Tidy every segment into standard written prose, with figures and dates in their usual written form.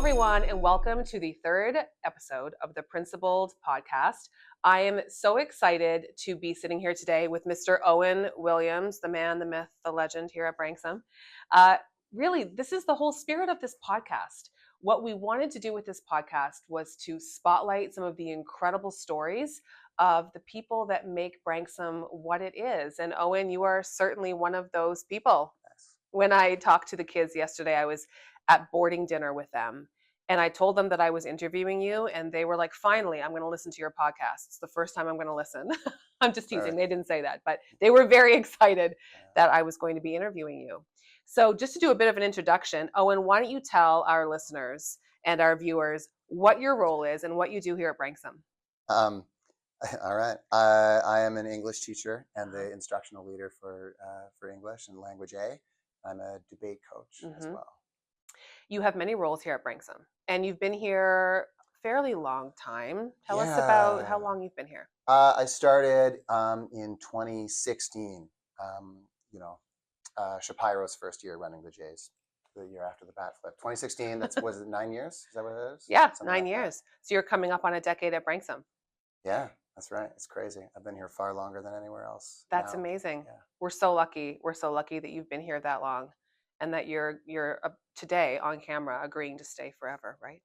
everyone, and welcome to the third episode of the PrincipalED podcast. I am so excited to be sitting here today with Mr. Owen Williams, the man, the myth, the legend here at Branksome. Really, this is the whole spirit of this podcast. What we wanted to do with this podcast was to spotlight some of the incredible stories of the people that make Branksome what it is. And Owen, you are certainly one of those people. When I talked to the kids yesterday, I was at boarding dinner with them and I told them that I was interviewing you, and they were like, finally, I'm going to listen to your podcast. It's the first time I'm going to listen. I'm just teasing. They didn't say that, but they were very excited that I was going to be interviewing you. So just to do a bit of an introduction, Owen, why don't you tell our listeners and our viewers what your role is and what you do here at Branksome? All right. I am an English teacher and the instructional leader for English and Language A. I'm a debate coach as well. You have many roles here at Branksome, and you've been here a fairly long time. Tell us about how long you've been here. I started in 2016. Shapiro's first year running the Jays, the year after the bat flip. 2016. Was it 9 years? Is that what it is? Yeah, something 9 years. That. So you're coming up on a decade at Branksome. Yeah, that's right. It's crazy. I've been here far longer than anywhere else. That's amazing. Yeah. We're so lucky. We're so lucky that you've been here that long, and that you're today on camera agreeing to stay forever, right?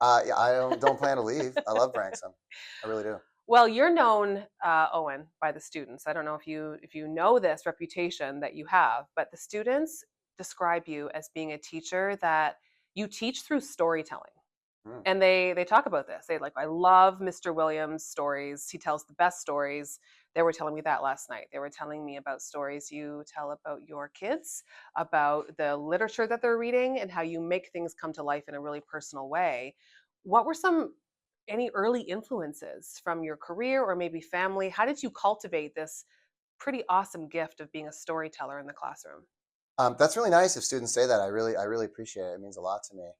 Yeah, I don't plan to leave. I love Branksome. I really do. Well, you're known, Owen, by the students. I don't know if you know this reputation that you have, but the students describe you as being a teacher that you teach through storytelling. And they talk about this. They like, I love Mr. Williams' stories. He tells the best stories. They were telling me that last night. They were telling me about stories you tell about your kids, about the literature that they're reading, and how you make things come to life in a really personal way. What were any early influences from your career or maybe family? How did you cultivate this pretty awesome gift of being a storyteller in the classroom? That's really nice if students say that. I really appreciate it. It means a lot to me.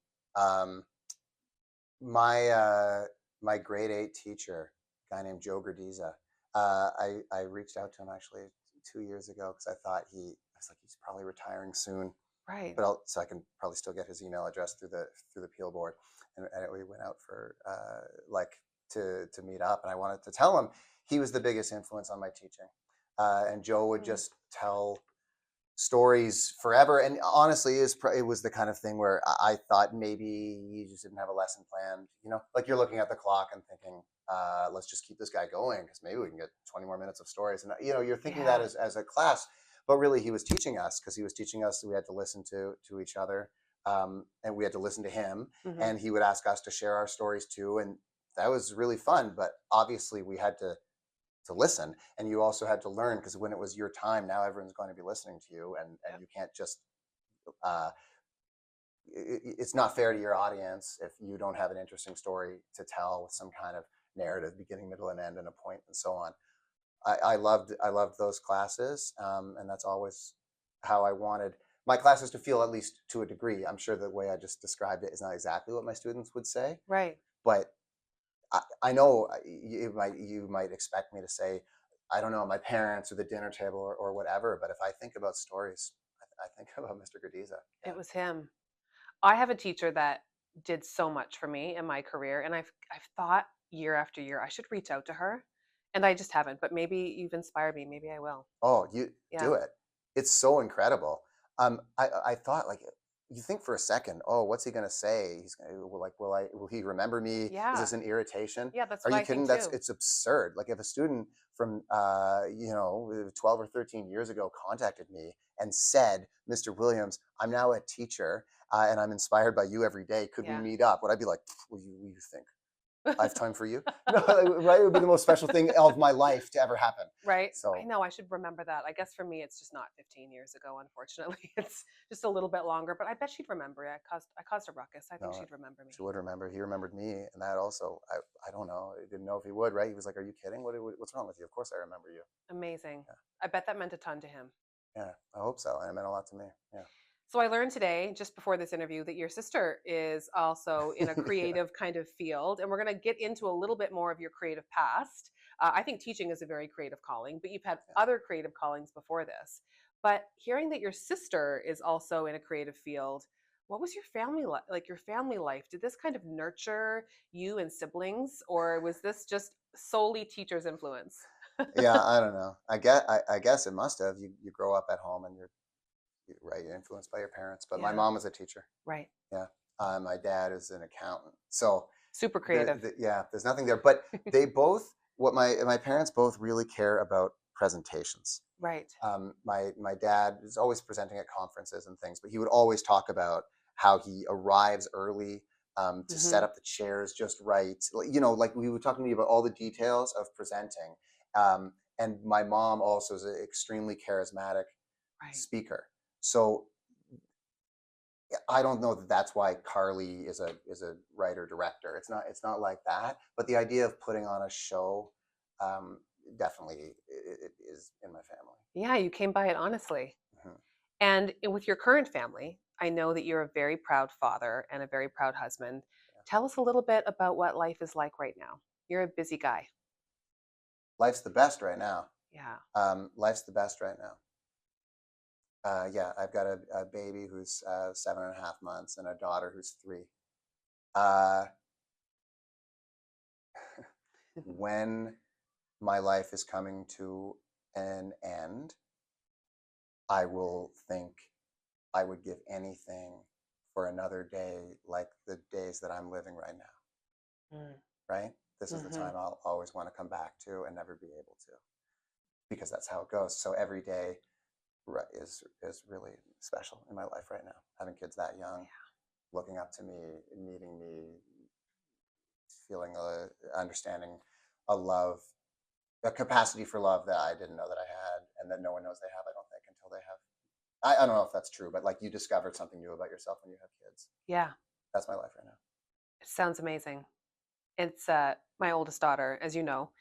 My grade 8 teacher, a guy named Joe Gerdiza, I reached out to him actually 2 years ago because I thought I was like, he's probably retiring soon, right? But so I can probably still get his email address through the Peel board, and we went out for to meet up, and I wanted to tell him he was the biggest influence on my teaching, and Joe would just tell stories forever, and honestly it was the kind of thing where I thought maybe you just didn't have a lesson planned, like you're looking at the clock and thinking, let's just keep this guy going because maybe we can get 20 more minutes of stories, and you're thinking that as a class, but really he was teaching us because he was teaching us we had to listen to each other, and we had to listen to him, and he would ask us to share our stories too, and that was really fun, but obviously we had to listen, and you also had to learn because when it was your time, now everyone's going to be listening to you, and you can't just it's not fair to your audience if you don't have an interesting story to tell with some kind of narrative, beginning, middle, and end, and a point, and so on. I loved those classes, and that's always how I wanted my classes to feel, at least to a degree. I'm sure the way I just described it is not exactly what my students would say, right? But I know you might expect me to say, I don't know, my parents or the dinner table or whatever, but if I think about stories, I think about Mr. Gerdiza. Yeah. It was him. I have a teacher that did so much for me in my career, and I've thought year after year I should reach out to her, and I just haven't, but maybe you've inspired me. Maybe I will. Oh, you do it. It's so incredible. I thought, like, you think for a second, oh, what's he going to say? He's will he remember me? Yeah. Is this an irritation? Yeah, that's Are what you I kidding? think too. It's absurd. Like if a student from 12 or 13 years ago contacted me and said, Mr. Williams, I'm now a teacher and I'm inspired by you every day. Could we meet up? Would I be like, will you think I have time for you? No, right? It would be the most special thing of my life to ever happen. Right. So I know I should remember that. I guess for me, it's just not 15 years ago. Unfortunately, it's just a little bit longer. But I bet she'd remember it. I caused a ruckus. I think she'd remember me. She would remember. He remembered me, and that also. I don't know. I didn't know if he would. Right? He was like, "Are you kidding? What's wrong with you? Of course I remember you." Amazing. Yeah. I bet that meant a ton to him. Yeah, I hope so. And it meant a lot to me. Yeah. So I learned today, just before this interview, that your sister is also in a creative kind of field. And we're going to get into a little bit more of your creative past. I think teaching is a very creative calling, but you've had other creative callings before this. But hearing that your sister is also in a creative field, What was your family like? Your family life? Did this kind of nurture you and siblings, or was this just solely teacher's influence? Yeah, I don't know. I guess it must have. You grow up at home and right, you're influenced by your parents. But my Yeah, mom was a teacher. right. Yeah. My dad is an accountant. So Super creative. yeah, there's nothing there. But they both, what my parents both really care about presentations. Right. My dad is always presenting at conferences and things, but he would always talk about how he arrives early to Hmm. set up the chairs just right. Like we were talking to me about all the details of presenting. And my mom also is an extremely charismatic Right. speaker. So I don't know that that's why Carly is a writer director. It's not like that. But the idea of putting on a show, um, definitely it is in my family. Yeah, you came by it honestly. Mhm. And with your current family, I know that you're a very proud father and a very proud husband. Yeah. Tell us a little bit about what life is like right now. You're a busy guy. Life's the best right now. Yeah. Life's the best right now. Yeah, I've got a baby who's 7.5 months and a daughter who's 3. Uh, when my life is coming to an end, I will think I would give anything for another day like the days that I'm living right now, Mm. right? This is the Hmm. time I'll always want to come back to and never be able to, because that's how it goes. So every day is really special in my life right now. Having kids that young, looking up to me, meeting me, feeling understanding a love, a capacity for love that I didn't know that I had, and that no one knows they have. I don't think until they have. I don't know if that's true, but like you discovered something new about yourself when you have kids. Yeah. That's my life right now. It sounds amazing. It's my oldest daughter, as you know.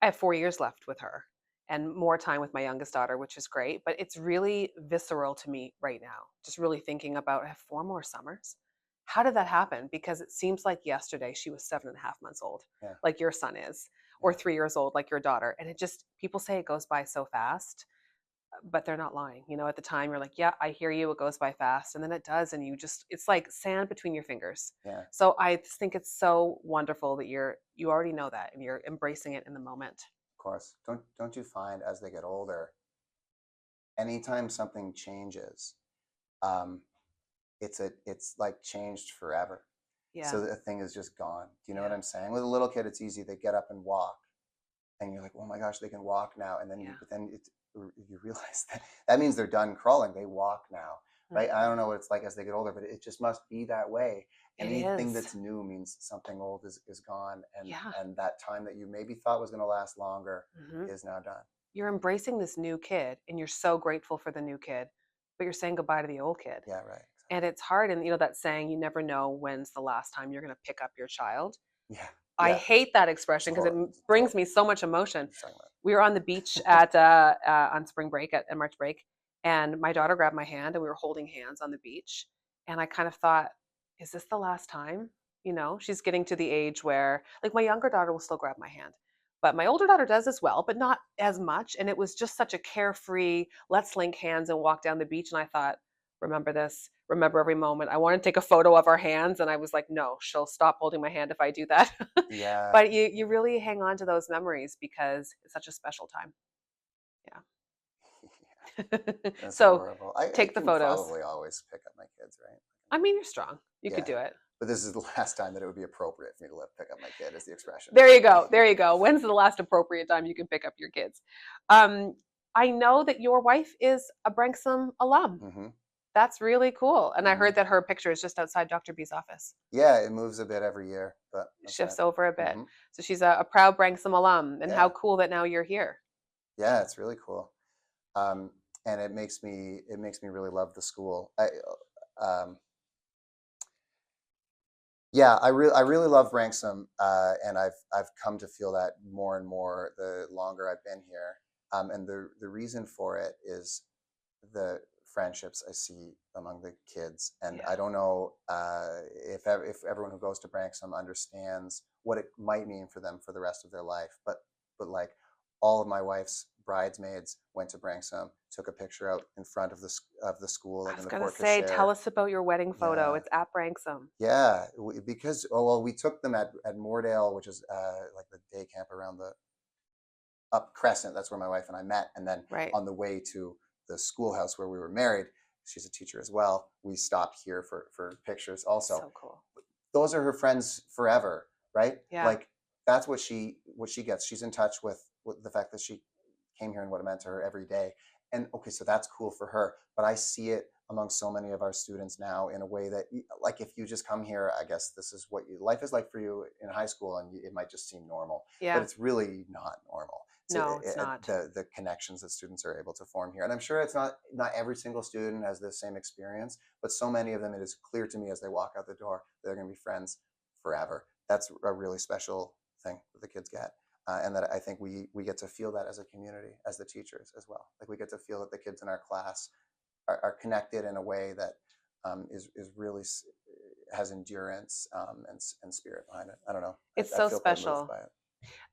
I have 4 years left with her and more time with my youngest daughter, which is great. But it's really visceral to me right now, just really thinking about I have 4 more summers. How did that happen? Because it seems like yesterday she was 7.5 months old, Yeah, like your son is, or yeah, 3 years old, like your daughter. And it just, people say it goes by so fast, but they're not lying. At the time you're like, yeah, I hear you. It goes by fast. And then it does. And it's like sand between your fingers. yeah. Of So I just think it's so wonderful that you already know that and you're embracing it in the moment. course. Don't you find as they get older, anytime something changes, um, it's like changed forever. Yeah. So the thing is just gone. Do you know what Yeah. I'm saying? With a little kid, it's easy. They get up and walk, and you're like, oh my gosh, they can walk now. And then Yeah. you realize that that means they're done crawling. They walk now, right? I Mhm. don't know what it's like as they get older, but it just must be that way. It Anything is. that's new means something old is gone, and Yeah. and that time that you maybe thought was going to last longer Mhm. is now done. You're embracing this new kid and you're so grateful for the new kid, but you're saying goodbye to the old kid. Yeah, right. And Exactly. it's hard. And that saying, you never know when's the last time you're going to pick up your child. Yeah, I yeah. hate that expression because it brings Totally. me so much emotion. Just talking about. We were on the beach on spring break at March break, and my daughter grabbed my hand and we were holding hands on the beach. And I kind of thought, is this the last time? She's getting to the age where, like, my younger daughter will still grab my hand, but my older daughter does as well, but not as much. And it was just such a carefree, let's link hands and walk down the beach. And I thought, remember this, remember every moment. I want to take a photo of our hands. And I was like, no, she'll stop holding my hand if I do that. Yeah. But you really hang on to those memories because it's such a special time. Yeah. That's So horrible. I take the can photos. probably always pick up my kids, right? I mean, you're strong. You could Yeah. do it. But this is the last time that it would be appropriate for me to pick up my kid, is the expression. There you go. There you go. When's the last appropriate time you can pick up your kids? Um, I know that your wife is a Branksome alum. Hmm. That's really cool. And I Hmm. heard that her picture is just outside Dr. B's office. Yeah, it moves a bit every year, but that's right. Shifts over a bit. Hmm. So she's a proud Branksome alum. And how Yeah, cool that now you're here. yeah, it's really cool, um, and it makes me really love the school. Um, yeah, I really love Branksome, and I've come to feel that more and more the longer I've been here. And the reason for it is the friendships I see among the kids, and Yeah. I don't know if everyone who goes to Branksome understands what it might mean for them for the rest of their life, but like all of my wife's bridesmaids went to Branksome, took a picture out in front of the school, I like in was the gonna porte say, tell cochere. us about your wedding photo. Yeah. It's at Branksome. Yeah, because we took them at Moordale, which is like the day camp around the up Crescent. That's where my wife and I met, and then Right. on the way to the schoolhouse where we were married, she's a teacher as well. We stopped here for pictures. Also, So cool. those are her friends forever, right? Yeah. Like that's what she gets. She's in touch with the fact that she came here and what it meant to her every day. And okay, so that's cool for her. But I see it among so many of our students now in a way that, like, if you just come here, I guess this is what life is like for you in high school, and it might just seem normal, but Yeah. it's really not normal. So No, it's not. the connections that students are able to form here, and I'm sure it's not every single student has the same experience, but so many of them, it is clear to me as they walk out the door, they're going to be friends forever. That's a really special thing that the kids get. And that I think we get to feel that as a community, as the teachers as well. Like we get to feel that the kids in our class are connected in a way that is really has endurance and spirit behind it. I don't know. It's I so feel quite moved special. by it.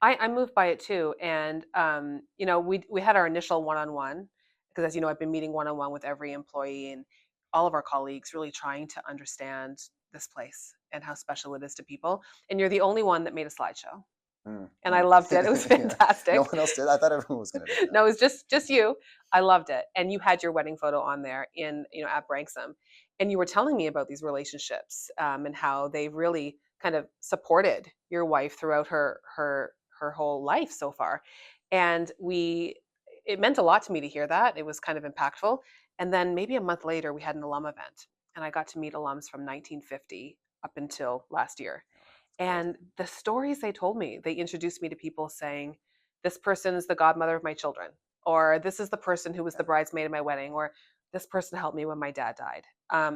I'm moved by it too. And we had our initial one-on-one because, as you know, I've been meeting one-on-one with every employee and all of our colleagues, really trying to understand this place and how special it is to people. And you're the only one that made a slideshow. And I loved it. It was Yeah. No fantastic. one else did. I thought everyone was going to do that. No, it was just you. I loved it. And you had your wedding photo on there at Branksome. And you were telling me about these relationships, and how they really kind of supported your wife throughout her whole life so far. And it meant a lot to me to hear that. It was kind of impactful. And then maybe a month later, we had an alum event, and I got to meet alums from 1950 up until last year. And the stories they told me, they introduced me to people saying, this person is the godmother of my children, or this is the person who was the Yeah. bridesmaid at my wedding, or this person helped me when my dad died.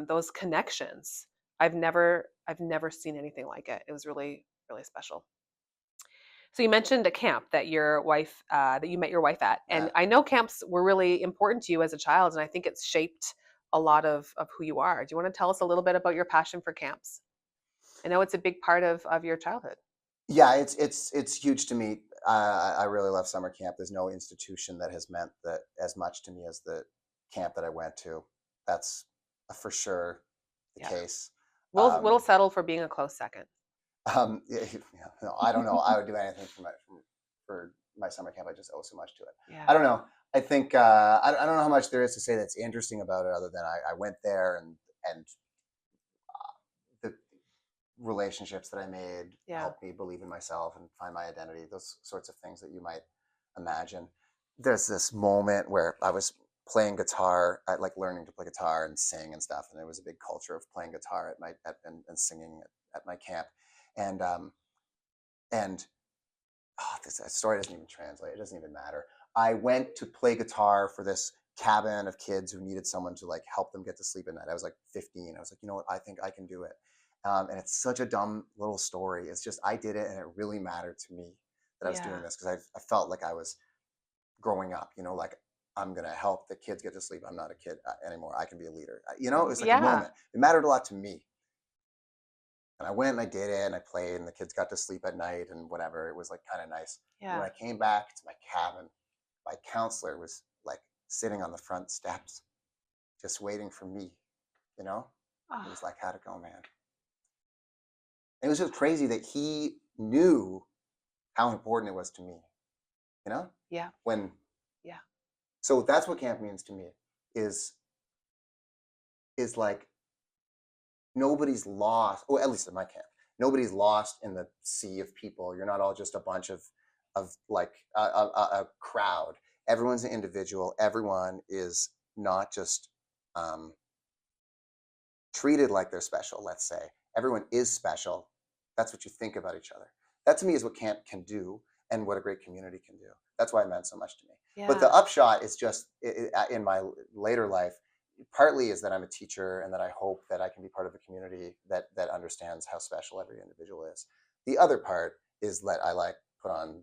Those connections, I've never seen anything like it. It was really, really special. So you mentioned a camp that you met your wife at, and Yeah. I know camps were really important to you as a child, and I think it's shaped a lot of who you are. Do you want to tell us a little bit about your passion for camps? I know it's a big part of your childhood. Yeah, it's huge to me. I really love summer camp. There's no institution that has meant that as much to me as the camp that I went to. That's for sure the Yeah. case. We'll settle for being a close second. Yeah, no, I don't know. I would do anything for my summer camp. I just owe so much to it. Yeah. I don't know. I think I don't know how much there is to say that's interesting about it, other than I went there and the relationships that I made Yeah. helped me believe in myself and find my identity. Those sorts of things that you might imagine. There's this moment where I was playing guitar, I like learning to play guitar and sing and stuff, and there was a big culture of playing guitar and singing at my camp, and this story doesn't even translate. It doesn't even matter. I went to play guitar for this cabin of kids who needed someone to like help them get to sleep at night. I was like 15. I was like, you know what? I think I can do it. And it's such a dumb little story. It's just I did it, and it really mattered to me that I was doing this because I felt like I was growing up. Like I'm gonna help the kids get to sleep. I'm not a kid anymore. I can be a leader. It was like a moment. It mattered a lot to me. And I went and I did it and I played and the kids got to sleep at night and whatever. It was like kind of nice. Yeah. When I came back to my cabin, my counselor was like sitting on the front steps, just waiting for me, you know? He was like, how'd it go, man? It was just crazy that he knew how important it was to me, you know? Yeah. Yeah. So that's what camp means to me is like nobody's lost, or at least in my camp, nobody's lost in the sea of people. You're not all just a bunch of like a crowd. Everyone's an individual. Everyone is not just treated like they're special, let's say. Everyone is special. That's what you think about each other. That to me is what camp can do and what a great community can do. That's why it meant so much to me. Yeah. But the upshot is just in my later life, partly is that I'm a teacher and that I hope that I can be part of a community that understands how special every individual is. The other part is that I like put on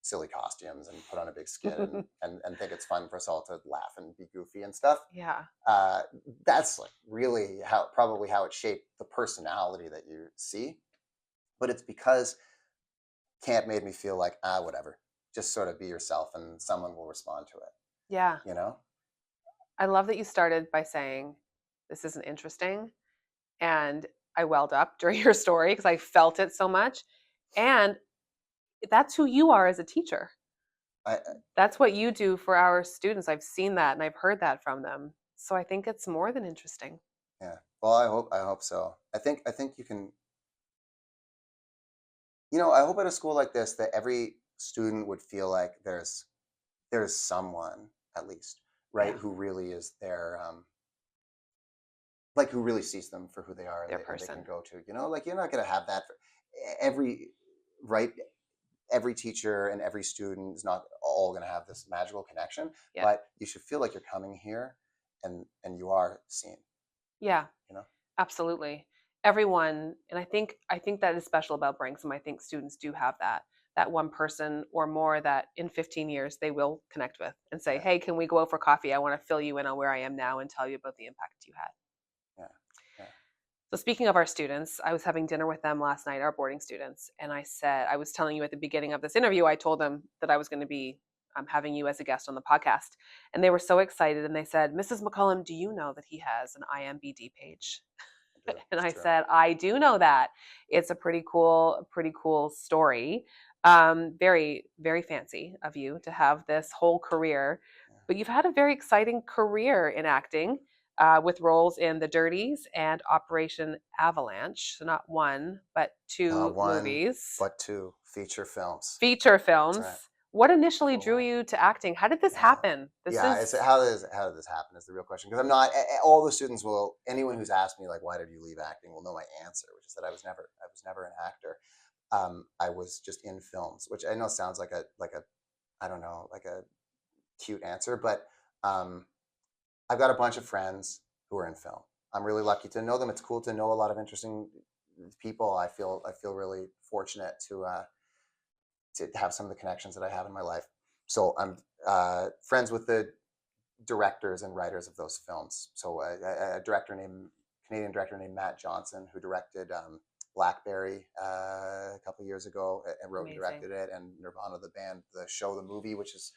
silly costumes and put on a big skin and think it's fun for us all to laugh and be goofy and stuff. Yeah. That's like really probably how it shaped the personality that you see. But it's because camp made me feel like, whatever. just sort of be yourself and someone will respond to it, Yeah. you know? I love that you started by saying, this isn't interesting. And I welled up during your story because I felt it so much. And that's who you are as a teacher. I, That's what you do for our students. I've seen that and I've heard that from them. So I think it's more than interesting. yeah. Well, I hope so. I think you can, I hope at a school like this that every student would feel like there's someone at least, right, Yeah, who really is there, like who really sees them for who they are, and their they can person. go to, like you're not going to have that for every, right, every teacher and every student is not all going to have this magical connection, Yeah. but you should feel like you're coming here and you are seen, Yeah, you know. absolutely. Everyone, and I think that is special about Branksome. I think students do have that one person or more that in 15 years they will connect with and say, Yeah, "Hey, can we go out for coffee? I want to fill you in on where I am now and tell you about the impact you had." yeah, yeah. So speaking of our students, I was having dinner with them last night, our boarding students, and I was telling you at the beginning of this interview, I told them that I was going to be having you as a guest on the podcast, and they were so excited, and they said, "Mrs. McCallum, do you know that he has an IMBD page?" I do. And It's I true. said, "I do know that. It's a pretty cool story. Very, very fancy of you to have this whole career, Yeah. but you've had a very exciting career in acting." With roles in The Dirties and Operation Avalanche. So, not one, but Not two one, movies, but two feature films. feature That's films. right. What initially Full drew length. you to acting? How did this Yeah. happen? This Yeah, is it's how did this happen is the real question, because I'm not all the students will, anyone who's asked me like why did you leave acting will know my answer, which is that I was never an actor. I was just in films, which I know sounds like a I don't know, like a cute answer, but um, I've got a bunch of friends who are in film. I'm really lucky to know them. It's cool to know a lot of interesting people. I feel really fortunate to have some of the connections that I have in my life. So I'm friends with the directors and writers of those films. So a director named Canadian director named Matt Johnson, who directed Blackberry a couple of years ago, and wrote and amazing. directed it, and Nirvana the band, the show, the movie, which is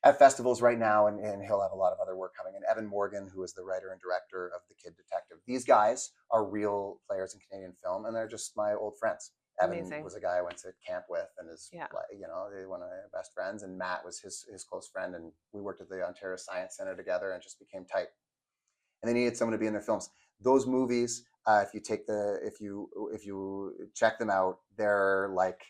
at festivals right now, and he'll have a lot of other work coming. And Evan Morgan, who is the writer and director of The Kid Detective. These guys are real players in Canadian film, and they're just my old friends. Evan Amazing. was a guy I went to camp with, and is Yeah. one of my best friends. And Matt was his close friend, and we worked at the Ontario Science Center together, and just became tight. And they needed someone to be in their films. Those movies, if you check them out, they're like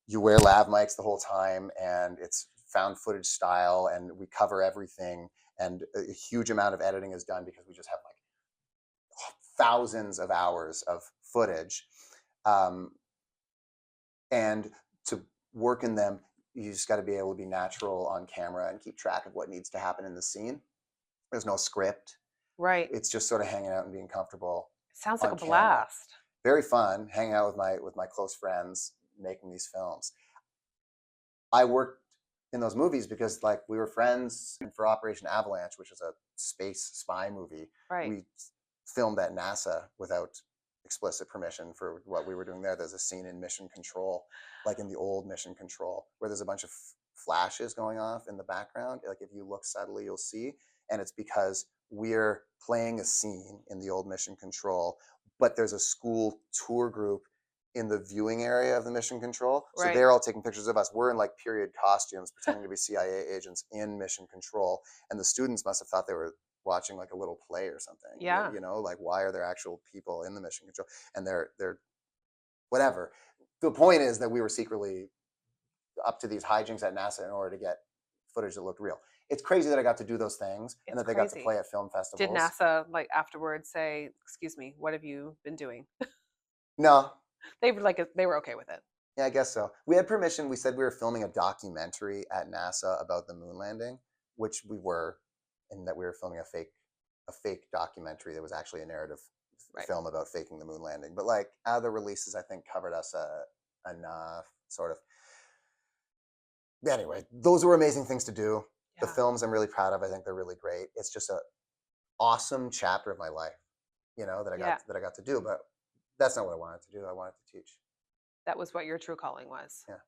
you wear lav mics the whole time, and it's found footage style, and we cover everything, and a huge amount of editing is done because we just have like thousands of hours of footage, um, and to work in them, you just got to be able to be natural on camera and keep track of what needs to happen in the scene. There's no script. Right. It's just sort of hanging out and being comfortable Sounds like a on camera. blast. Very fun hanging out with my close friends making these films. I worked in those movies because like we were friends. And for Operation Avalanche, which is a space spy movie, Right. we filmed at NASA without explicit permission for what we were doing there. There's a scene in Mission Control, like in the old Mission Control, where there's a bunch of flashes going off in the background. Like if you look subtly, you'll see, and it's because we're playing a scene in the old Mission Control, but there's a school tour group in the viewing area of the Mission Control. So Right. they're all taking pictures of us. We're in like period costumes, pretending to be CIA agents in Mission Control. And the students must have thought they were watching like a little play or something. Yeah. Like why are there actual people in the Mission Control? And they're whatever. The point is that we were secretly up to these hijinks at NASA in order to get footage that looked real. It's crazy that I got to do those things and It's that they got to crazy. play at film Did festivals. NASA like afterwards say, "Excuse me, what have you been doing?" No, They were okay with it. yeah, I guess so. We had permission. We said we were filming a documentary at NASA about the moon landing, which we were, and that we were filming a fake documentary that was actually a narrative Right. film about faking the moon landing. But like other releases, I think covered us enough, sort of. Anyway, those were amazing things to do. The Yeah. films I'm really proud of. I think they're really great. It's just a awesome chapter of my life, that I Yeah. got to do. But that's not what I wanted to do. I wanted to teach. That was what your true calling was. Yeah.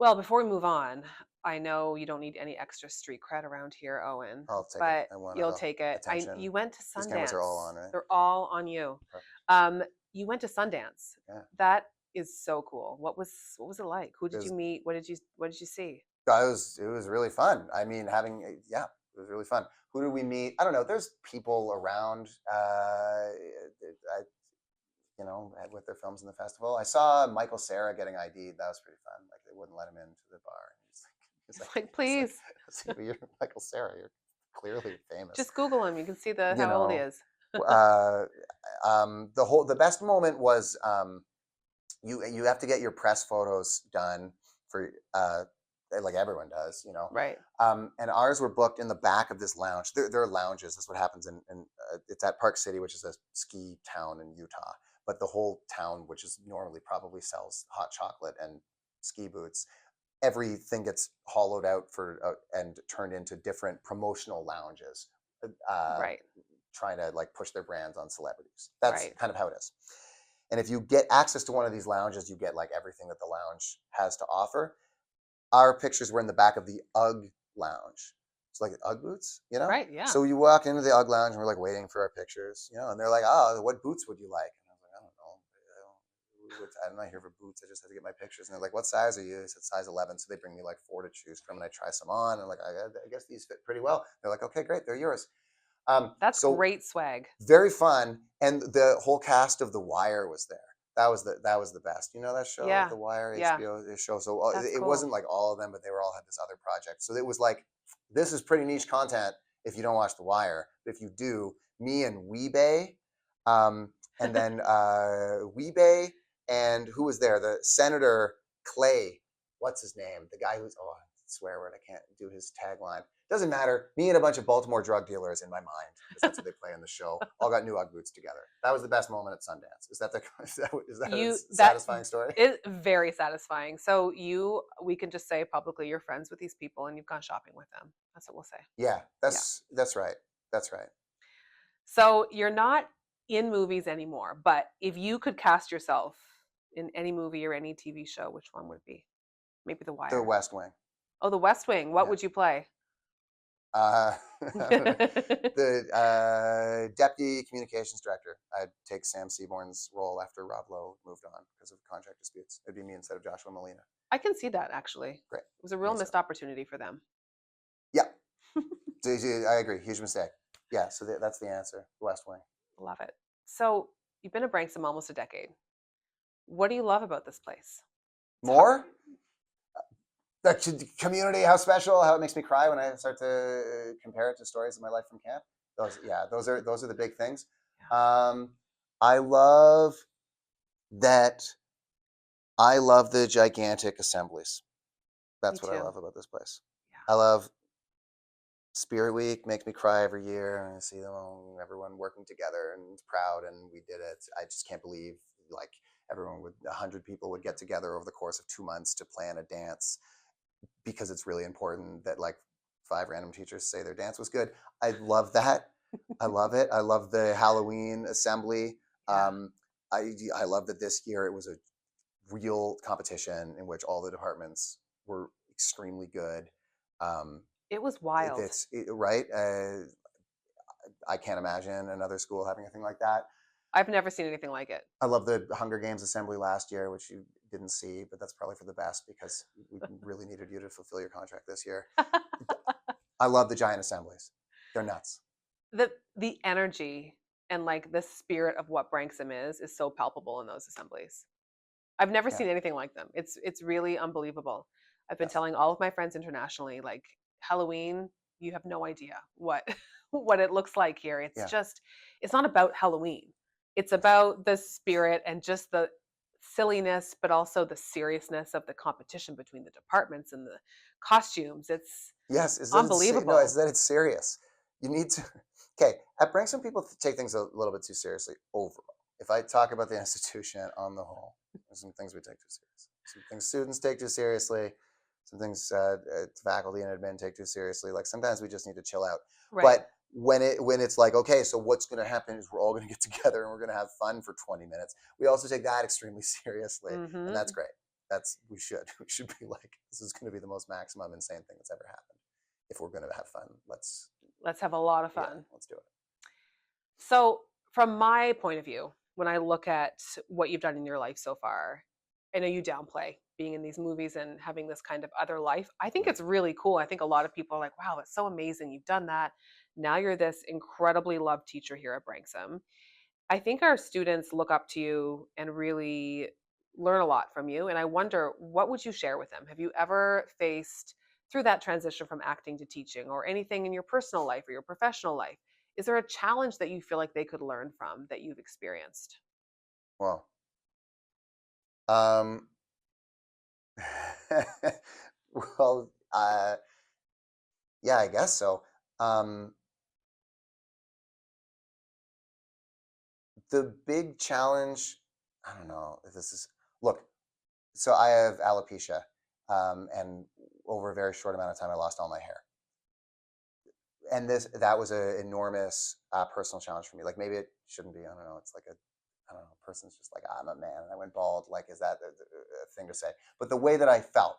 Well, before we move on, I know you don't need any extra street cred around here, Owen, I'll take it. but I want it you'll all. take it. Attention. You went to These cameras are all Sundance. on, right? They're all on you. Perfect. You went to Sundance. Yeah. That is so cool. What was it like? Who It did you was, meet? What did you see? it was really fun. I mean, yeah, it was really fun. Who did we meet? I don't know. There's people around, with their films in the festival. I saw Michael Cera getting ID'd. That was pretty fun. Like they wouldn't let him into the bar. It's like, please, Well, you're Michael Cera. You're clearly famous. just Google him. You can see You how old he know, is. the best moment was you have to get your press photos done for like everyone does, Right. and ours were booked in the back of this lounge. There are lounges. That's what happens in it's at Park City, which is a ski town in Utah. But the whole town, which is normally probably sells hot chocolate and ski boots, everything gets hollowed out and turned into different promotional lounges, Right. trying to like push their brands on celebrities. That's Right. kind of how it is. And if you get access to one of these lounges, you get like everything that the lounge has to offer. Our pictures were in the back of the UGG lounge. It's like UGG boots, Right. Yeah. So you walk into the UGG lounge and we're like waiting for our pictures, and they're like, "Oh, what boots would you like?" And I was like, "I don't know. I'm not here for boots. I just had to get my pictures." And they're like, "What size are you?" I said, "Size 11." So they bring me like 4 to choose from, and I try some on. And I'm like, I guess these fit pretty well. They're like, "Okay, great. They're yours." That's So great swag. very fun, and the whole cast of The Wire was there. That was the best. You know that show, Yeah. The Wire, Yeah. HBO show. So That's it cool. wasn't like all of them, but they were all had this other project. So it was like, this is pretty niche content if you don't watch The Wire. But if you do, me and Weebay, and then Weebay, and who was there? The Senator Clay. What's his name? The guy who's swear word. I can't do his tagline. Doesn't matter. Me and a bunch of Baltimore drug dealers in my mind, because that's what they play in the show, all got new UGG boots together. That was the best moment at Sundance. Is that a That satisfying story? is very satisfying. So we can just say publicly you're friends with these people and you've gone shopping with them. That's what we'll say. Yeah, Yeah. that's right. That's right. So you're not in movies anymore, but if you could cast yourself in any movie or any TV show, which one would it be? Maybe The The Wire. West Wing. Oh, The West Wing. What Yeah. would you play? The deputy communications director. I'd take Sam Seaborn's role after Rob Lowe moved on because of contract disputes. It'd be me instead of Joshua Molina. I can see that actually. Great. It was a real missed opportunity for them. Yeah, I agree. Huge mistake. Yeah, so that's the answer. West Wing. Love it. So you've been at Branksome almost a decade. What do you love about this place? More? The community, how special, how it makes me cry when I start to compare it to stories of my life from camp. Those are the big things. I love that. I love the gigantic assemblies. That's what I love about this place. Yeah. I love Spirit Week, makes me cry every year, and I see them all, everyone working together and proud, and we did it. I just can't believe like 100 people would get together over the course of 2 months to plan a dance, because it's really important that like 5 random teachers say their dance was good. I love that. I love it. I love the Halloween assembly. I love that this year it was a real competition in which all the departments were extremely good. It was wild. Right? I can't imagine another school having anything like that. I've never seen anything like it. I love the Hunger Games assembly last year, which you didn't see, but that's probably for the best because we really needed you to fulfill your contract this year. I love the giant assemblies. They're nuts. The energy and like the spirit of what Branksome is so palpable in those assemblies. I've never seen anything like them. It's really unbelievable. I've been telling all of my friends internationally, like Halloween, you have no idea what it looks like here. It's just, it's not about Halloween. It's about the spirit and just the silliness, but also the seriousness of the competition between the departments and the costumes. It's unbelievable. It's that it's serious. You need to. Okay, at Branksome, people take things a little bit too seriously overall. If I talk about the institution on the whole, there's some things we take too seriously. Some things students take too seriously. Some things faculty and admin take too seriously. Like sometimes we just need to chill out. Right. But when it's like, okay, so what's going to happen is we're all going to get together and we're going to have fun for 20 minutes. We also take that extremely seriously, and that's great. we should we should be like, this is going to be the most maximum insane thing that's ever happened. If we're going to have fun, Let's have a lot of yeah, fun. let's do it. So, from my point of view, when I look at what you've done in your life so far, I know you downplay being in these movies and having this kind of other life. I think Mm. it's really cool. I think a lot of people are like, wow, it's so amazing. You've done that. Now you're this incredibly loved teacher here at Branksome. I think our students look up to you and really learn a lot from you. And I wonder, what would you share with them? Have you ever faced through that transition from acting to teaching or anything in your personal life or your professional life? Is there a challenge that you feel like they could learn from that you've experienced? Well, um, well, yeah, I guess so. Um, the big challenge, I don't know if this is, look, so I have alopecia, and over a very short amount of time, I lost all my hair. And that was an enormous personal challenge for me. Like maybe it shouldn't be. I don't know. It's like I don't know. A person's just like, I'm a man and I went bald. Like, is that a thing to say? But the way that I felt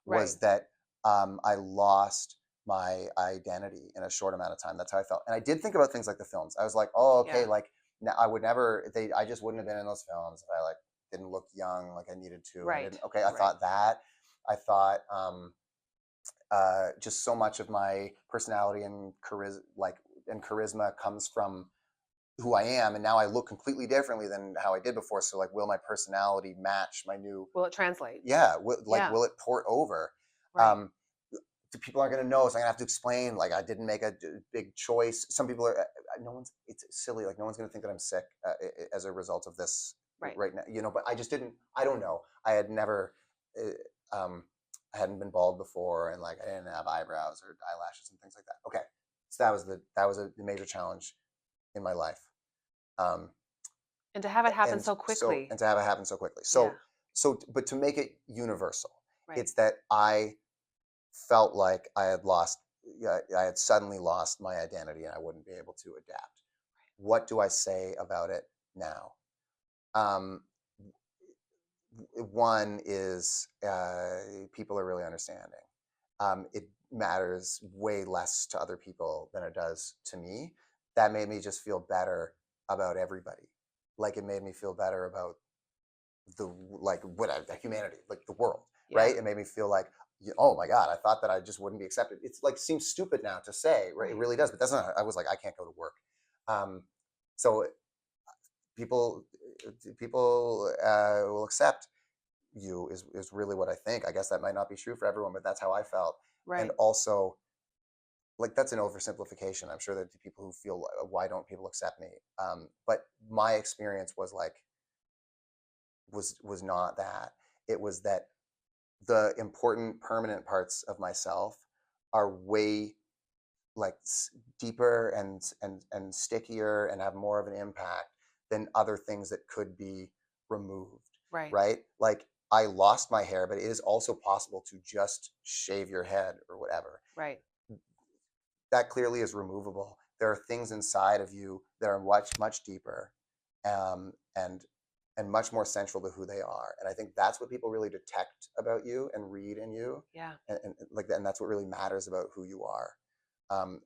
Right. was that I lost my identity in a short amount of time. That's how I felt. And I did think about things like the films. I was like, oh, okay, Yeah. like I would never. I just wouldn't have been in those films if I like didn't look young like I needed to. And I Right. didn't. Okay, I Right. thought that. I thought. Just so much of my personality and charisma comes from who I am, and now I look completely differently than how I did before. So, like, will my personality match my new? Will it translate? Yeah, Yeah. will it port over? Right. Um, People aren't going to know, so I'm going to have to explain. Like, I didn't make a big choice. Some people are. No one's. It's silly. Like, no one's going to think that I'm sick as a result of this Right. right now. But I just didn't. I don't know. I had never. Um, I hadn't been bald before, and like I didn't have eyebrows or eyelashes and things like that. Okay, so that was a major challenge in my life. Um, And to have it happen and so so quickly. and to have it happen so quickly. Yeah. But to make it universal, Right. it's that I felt like I had lost. Yeah, I had suddenly lost my identity, and I wouldn't be able to adapt. What do I say about it now? Um, One is people are really understanding. It matters way less to other people than it does to me. That made me just feel better about everybody. Like it made me feel better about humanity, like the world, Yeah. right? It made me feel like, oh my God, I thought that I just wouldn't be accepted. It's like seems stupid now to say, right? It Right. really does, but that's not. I was like, I can't go to work. Um, so people will accept you is really what I think. I guess that might not be true for everyone, but that's how I felt. And Right. also, like that's an oversimplification. I'm sure that the people who feel why don't people accept me? But my experience was like was not that. It was that the important permanent parts of myself are way like deeper and stickier and have more of an impact than other things that could be removed, Right. right? Like I lost my hair, but it is also possible to just shave your head or whatever. Right. That clearly is removable. There are things inside of you that are much deeper, um, and and much more central to who they are. And I think that's what people really detect about you and read in you, Yeah. and like that, and that's what really matters about who you are.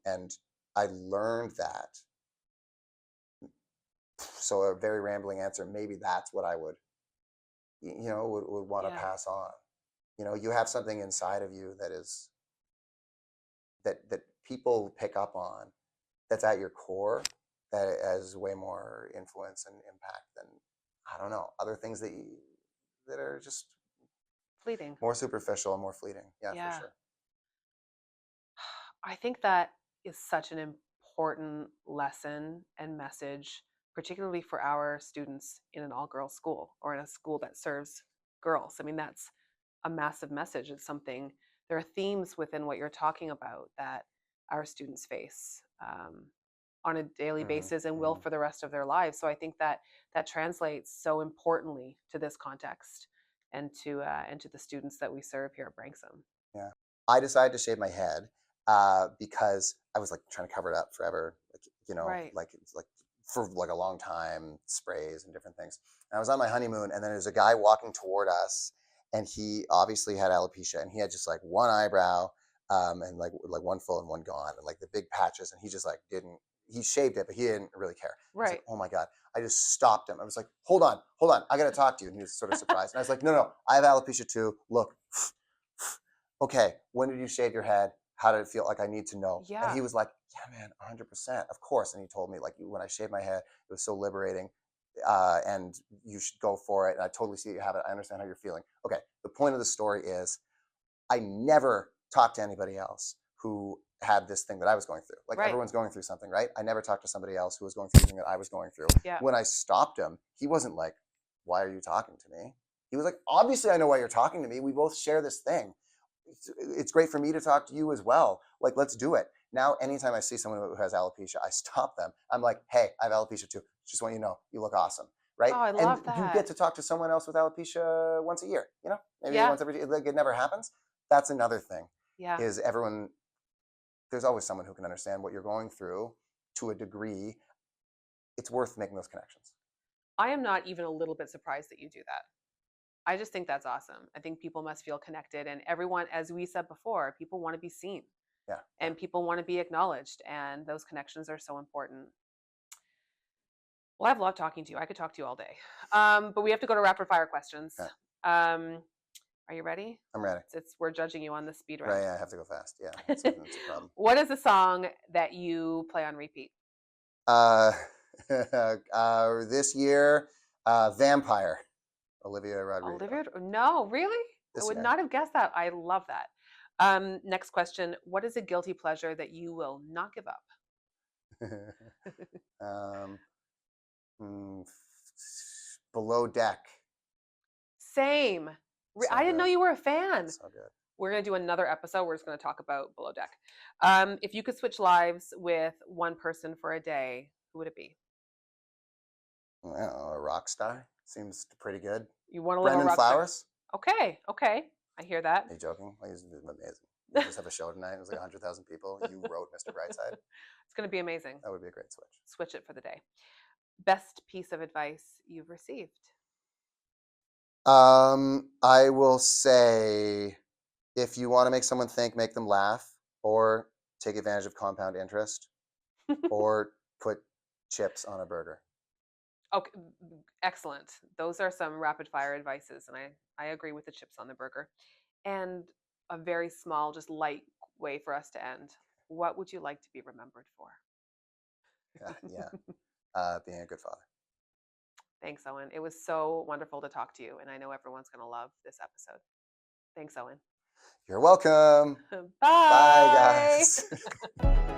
And I learned that. So a very rambling answer. Maybe that's what I would, would want to Yeah. pass on. You have something inside of you that people pick up on. That's at your core. That has way more influence and impact than I don't know other things that are just Fleeting. more superficial and more fleeting. Yeah, for Yeah. sure. I think that is such an important lesson and message, particularly for our students in an all girls school or in a school that serves girls. I mean, that's a massive message. It's something, there are themes within what you're talking about that our students face on a daily Hmm. basis and will Hmm. for the rest of their lives. So I think that that translates so importantly to this context and to the students that we serve here at Branksome. Yeah. I decided to shave my head because I was like trying to cover it up forever, Right. like it's like for like a long time, sprays and different things. And I was on my honeymoon, and then there's a guy walking toward us, and he obviously had alopecia, and he had just like one eyebrow, and like one full and one gone, and like the big patches, and he just like didn't. He shaved it, but he didn't really care. I was Right. like, oh my God. I just stopped him. I was like, hold on, I got to talk to you. And he was sort of surprised. And I was like, no, I have alopecia too. Look, okay, when did you shave your head? How did it feel? Like, I need to know. And Yeah. he was like, yeah, man, 100%, of course. And he told me, like, when I shaved my head, it was so liberating, and you should go for it. And I totally see you have it. I understand how you're feeling. Okay, the point of the story is I never talked to anybody else who had this thing that I was going through. Like, Right. everyone's going through something, right? I never talked to somebody else who was going through the thing that I was going through. Yeah. When I stopped him, he wasn't like, why are you talking to me? He was like, obviously I know why you're talking to me. We both share this thing. It's great for me to talk to you as well. Like, let's do it. Now, anytime I see someone who has alopecia, I stop them. I'm like, hey, I have alopecia too. Just want you to know, you look awesome. Right? Oh, I love And you that. get to talk to someone else with alopecia once a year, maybe Yeah. once every, like, it never happens. That's another thing. Yeah. Is everyone, there's always someone who can understand what you're going through to a degree. It's worth making those connections. I am not even a little bit surprised that you do that. I just think that's awesome. I think people must feel connected, and everyone, as we said before, people want to be seen. Yeah. And people want to be acknowledged, and those connections are so important. Well, I've loved talking to you. I could talk to you all day. But we have to go to rapid fire questions. Yeah. Are you ready? I'm ready. We're judging you on the speed round. Right, yeah, I have to go fast. Yeah, that's a problem. What is a song that you play on repeat? This year, Vampire, Olivia Rodrigo. No, really? This I would year. not have guessed that. I love that. Next question. What is a guilty pleasure that you will not give up? Below Deck. Same. So I didn't know good. you were a fan. So good. We're going to do another episode. We're just going to talk about Below Deck. If you could switch lives with one person for a day, who would it be? Well, a rock star seems pretty good. You want to live a Brendan rock star? Flowers. Okay. I hear that. Are you joking? Like, he's amazing. You just have a show tonight. It was like 100,000 people. You wrote Mr. Brightside. It's going to be amazing. That would be a great switch. Switch it for the day. Best piece of advice you've received? I will say, if you want to make someone think, make them laugh, or take advantage of compound interest, or put chips on a burger. Okay, excellent. Those are some rapid fire advices, and I agree with the chips on the burger. And a very small, just light way for us to end. What would you like to be remembered for? Being a good father. Thanks, Owen. It was so wonderful to talk to you, and I know everyone's going to love this episode. Thanks, Owen. You're welcome. Bye. Bye, guys.